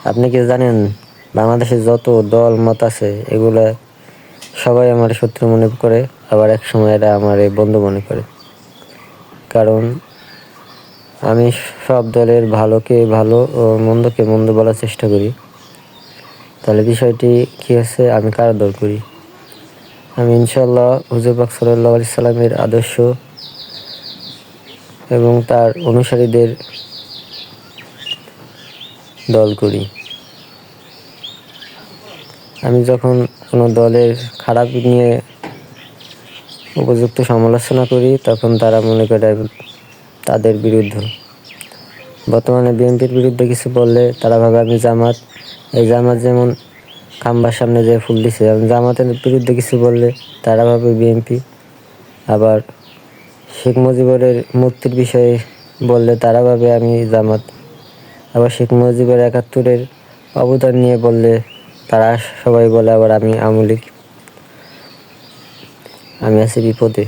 আপনি কি জানেন বাংলাদেশে যত দল মত আছে এগুলা সবাই আমার শত্রু মনে করে, আবার এক সময় এরা আমার বন্ধু মনে করে। কারণ আমি সব দলের ভালোকে ভালো ও মন্দকে মন্দ বলার চেষ্টা করি। তাহলে বিষয়টি কি হচ্ছে, আমি কার দল করি? আমি ইনশাআল্লাহ হুজুর পাক সাল্লাল্লাহু আলাইহি সাল্লামের আদর্শ এবং তার অনুসারীদের দল করি। আমি যখন কোনো দলের খারাপ নিয়ে উপযুক্ত সমালোচনা করি তখন তারা মনে করে তাদের বিরুদ্ধে। বর্তমানে বিএনপির বিরুদ্ধে কিছু বললে তারা ভাবে আমি জামাত। এই জামাত যেমন খাম্বার সামনে যে ফুল দিছে, জামাতের বিরুদ্ধে কিছু বললে তারা ভাবে বিএনপি। আবার শেখ মুজিবের মূর্তির বিষয়ে বললে তারা ভাবে আমি জামাত। আবার শেখ মুজিবের ৭১-এর অবদান নিয়ে বললে তারা সবাই বলে আবার আমি আওয়ামী লীগ। আমি আছি বিপদে।